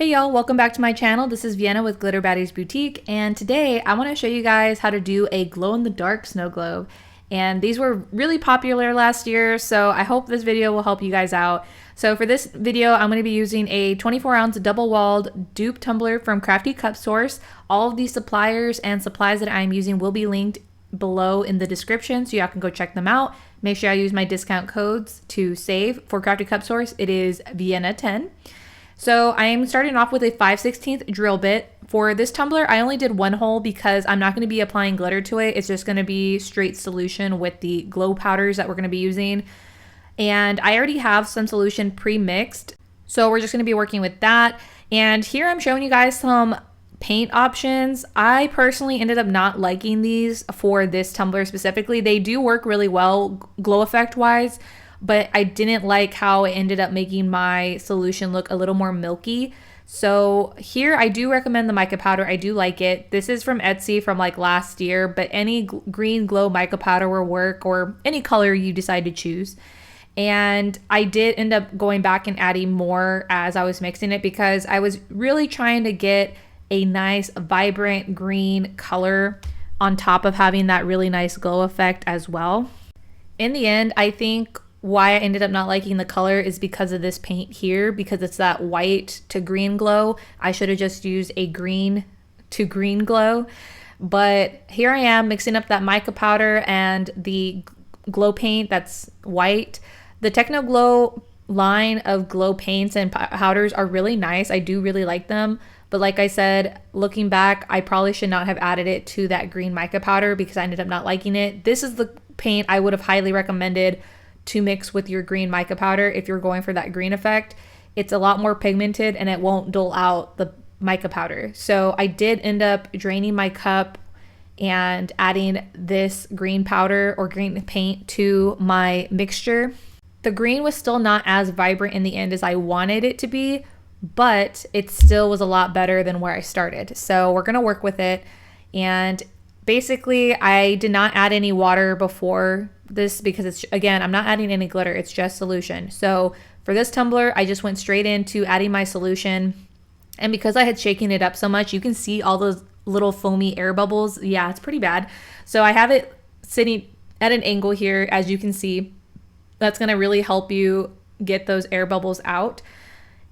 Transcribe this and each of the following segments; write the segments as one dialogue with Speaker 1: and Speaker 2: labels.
Speaker 1: Hey y'all, welcome back to my channel. This is Vienna with Glitter Baddies Boutique, and today I want to show you guys how to do a glow-in-the-dark snow globe. And these were really popular last year, so I hope this video will help you guys out. So for this video, I'm going to be using a 24-ounce double-walled dupe tumbler from Crafty Cup Source. All of these suppliers and supplies that I'm using will be linked below in the description, so y'all can go check them out. Make sure I use my discount codes to save. For Crafty Cup Source, it is Vienna10. So I'm starting off with a 5/16 drill bit. For this tumbler, I only did one hole because I'm not going to be applying glitter to it. It's just going to be straight solution with the glow powders that we're going to be using. And I already have some solution pre-mixed, so we're just going to be working with that. And here I'm showing you guys some paint options. I personally ended up not liking these for this tumbler specifically. They do work really well glow effect wise, but I didn't like how it ended up making my solution look a little more milky. So here I do recommend the mica powder. I do like it. This is from Etsy from like last year, but any green glow mica powder will work, or any color you decide to choose. And I did end up going back and adding more as I was mixing it because I was really trying to get a nice vibrant green color on top of having that really nice glow effect as well. In the end, I think why I ended up not liking the color is because of this paint here, because it's that white to green glow. I should have just used a green to green glow, but here I am mixing up that mica powder and the glow paint that's white. The Techno Glow line of glow paints and powders are really nice. I do really like them, but like I said, looking back, I probably should not have added it to that green mica powder because I ended up not liking it. This is the paint I would have highly recommended to mix with your green mica powder if you're going for that green effect. It's a lot more pigmented and it won't dull out the mica powder. So I did end up draining my cup and adding this green powder or green paint to my mixture. The green was still not as vibrant in the end as I wanted it to be, but it still was a lot better than where I started. So we're gonna work with it. And basically I did not add any water before this because it's, again, I'm not adding any glitter, it's just solution. So for this tumbler, I just went straight into adding my solution. And because I had shaken it up so much, you can see all those little foamy air bubbles. Yeah, it's pretty bad. So I have it sitting at an angle here, as you can see. That's gonna really help you get those air bubbles out.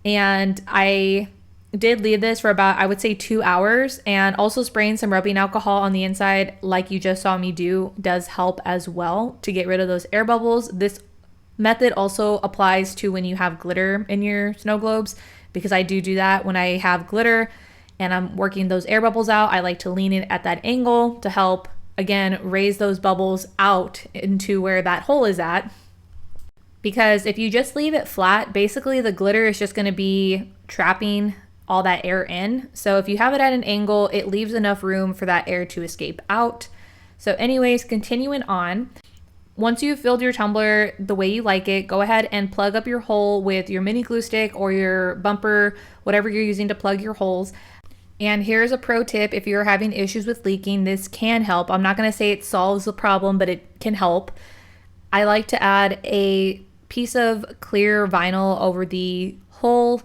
Speaker 1: And I did leave this for about, I would say, 2 hours, and also spraying some rubbing alcohol on the inside like you just saw me do does help as well to get rid of those air bubbles. This method also applies to when you have glitter in your snow globes, because I do that when I have glitter and I'm working those air bubbles out. I like to lean it at that angle to help, again, raise those bubbles out into where that hole is at. Because if you just leave it flat, basically the glitter is just going to be trapping all that air in. So if you have it at an angle, it leaves enough room for that air to escape out. So anyways, continuing on, once you've filled your tumbler the way you like it, go ahead and plug up your hole with your mini glue stick or your bumper, whatever you're using to plug your holes. And here's a pro tip: if you're having issues with leaking, this can help. I'm not going to say it solves the problem, but it can help. I like to add a piece of clear vinyl over the hole,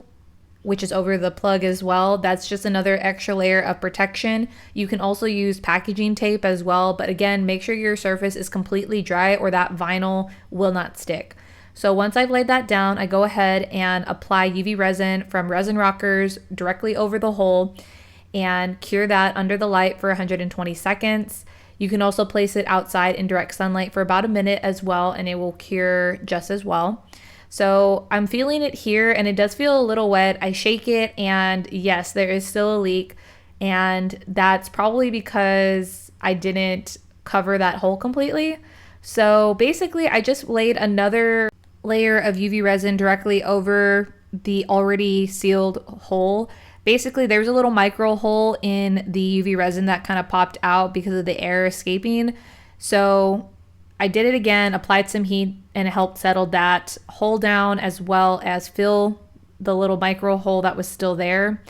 Speaker 1: which is over the plug as well. That's just another extra layer of protection. You can also use packaging tape as well, but again, make sure your surface is completely dry or that vinyl will not stick. So once I've laid that down, I go ahead and apply UV resin from Resin Rockers directly over the hole and cure that under the light for 120 seconds. You can also place it outside in direct sunlight for about a minute as well, and it will cure just as well. So I'm feeling it here, and it does feel a little wet. I shake it, and yes, there is still a leak, and that's probably because I didn't cover that hole completely. So basically, I just laid another layer of UV resin directly over the already sealed hole. Basically, there's a little micro hole in the UV resin that kind of popped out because of the air escaping. So I did it again, applied some heat, and it helped settle that hole down as well as fill the little micro hole that was still there.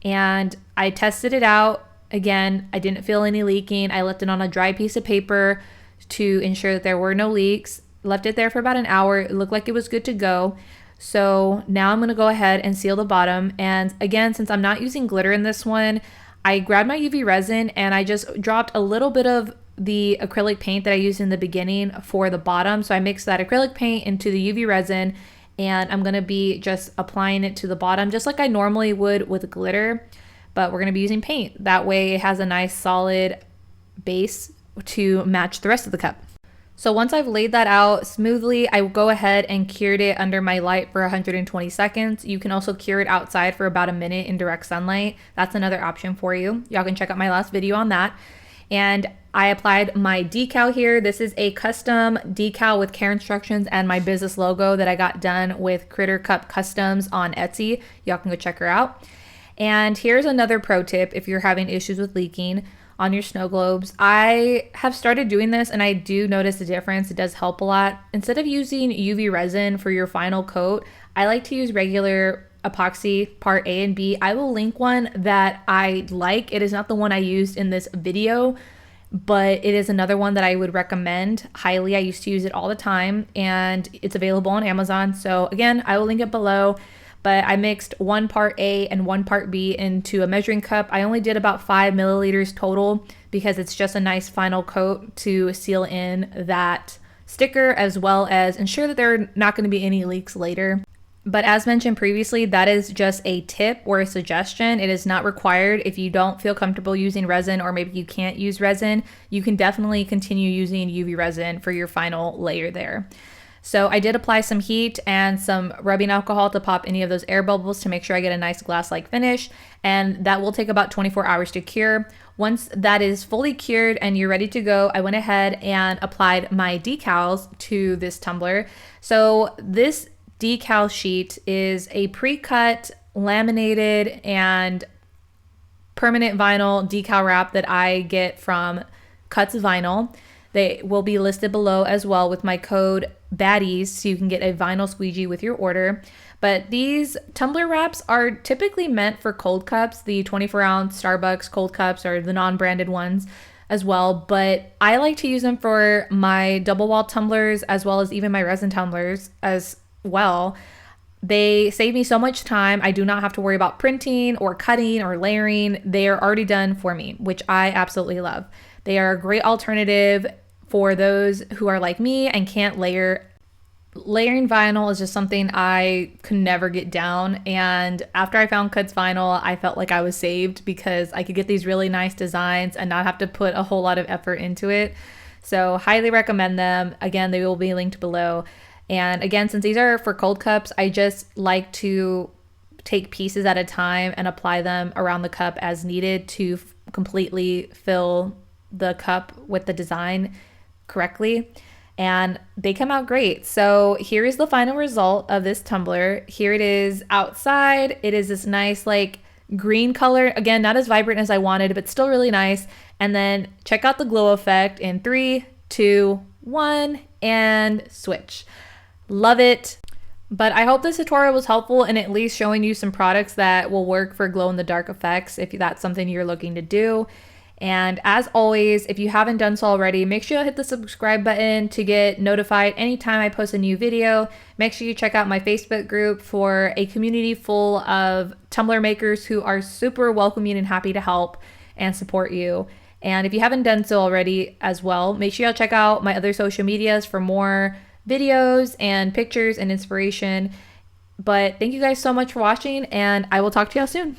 Speaker 1: And I tested it out. Again, I didn't feel any leaking. I left it on a dry piece of paper to ensure that there were no leaks. Left it there for about an hour. It looked like it was good to go. So now I'm going to go ahead and seal the bottom. And again, since I'm not using glitter in this one, I grabbed my UV resin and I just dropped a little bit of the acrylic paint that I used in the beginning for the bottom. So I mixed that acrylic paint into the UV resin, and I'm going to be just applying it to the bottom just like I normally would with glitter, but we're going to be using paint. That way it has a nice solid base to match the rest of the cup. So once I've laid that out smoothly, I will go ahead and cured it under my light for 120 seconds. You can also cure it outside for about a minute in direct sunlight. That's another option for you. Y'all can check out my last video on that. And I applied my decal here. This is a custom decal with care instructions and my business logo that I got done with Critter Cup Customs on Etsy. Y'all can go check her out. And here's another pro tip if you're having issues with leaking on your snow globes. I have started doing this and I do notice a difference. It does help a lot. Instead of using UV resin for your final coat, I like to use regular epoxy part A and B. I will link one that I like. It is not the one I used in this video, but it is another one that I would recommend highly. I used to use it all the time and it's available on Amazon. So again, I will link it below. But I mixed 1 part A and 1 part B into a measuring cup. I only did about 5 milliliters total because it's just a nice final coat to seal in that sticker, as well as ensure that there are not going to be any leaks later. But as mentioned previously, that is just a tip or a suggestion. It is not required. If you don't feel comfortable using resin, or maybe you can't use resin, you can definitely continue using UV resin for your final layer there. So I did apply some heat and some rubbing alcohol to pop any of those air bubbles to make sure I get a nice glass-like finish, and that will take about 24 hours to cure. Once that is fully cured and you're ready to go, I went ahead and applied my decals to this tumbler. So this decal sheet is a pre-cut, laminated, and permanent vinyl decal wrap that I get from Cuts Vinyl. They will be listed below as well with my code Baddies, so you can get a vinyl squeegee with your order. But these tumbler wraps are typically meant for cold cups. The 24-ounce Starbucks cold cups are the non-branded ones as well, but I like to use them for my double wall tumblers as well as even my resin tumblers as well. They save me so much time. I do not have to worry about printing or cutting or layering. They are already done for me, which I absolutely love. They are a great alternative for those who are like me and can't layer. Layering vinyl is just something I could never get down. And after I found Cuts Vinyl, I felt like I was saved because I could get these really nice designs and not have to put a whole lot of effort into it. So highly recommend them. Again, they will be linked below. And again, since these are for cold cups, I just like to take pieces at a time and apply them around the cup as needed to completely fill the cup with the design correctly, and they come out great. So here is the final result of this tumbler. Here it is outside. It is this nice like green color. Again, not as vibrant as I wanted, but still really nice. And then check out the glow effect in 3, 2, 1, and switch. Love it. But I hope this tutorial was helpful in at least showing you some products that will work for glow in the dark effects if that's something you're looking to do. And as always, if you haven't done so already, make sure you hit the subscribe button to get notified anytime I post a new video. Make sure you check out my Facebook group for a community full of tumbler makers who are super welcoming and happy to help and support you. And if you haven't done so already as well, make sure you check out my other social medias for more videos and pictures and inspiration. But thank you guys so much for watching, and I will talk to y'all soon.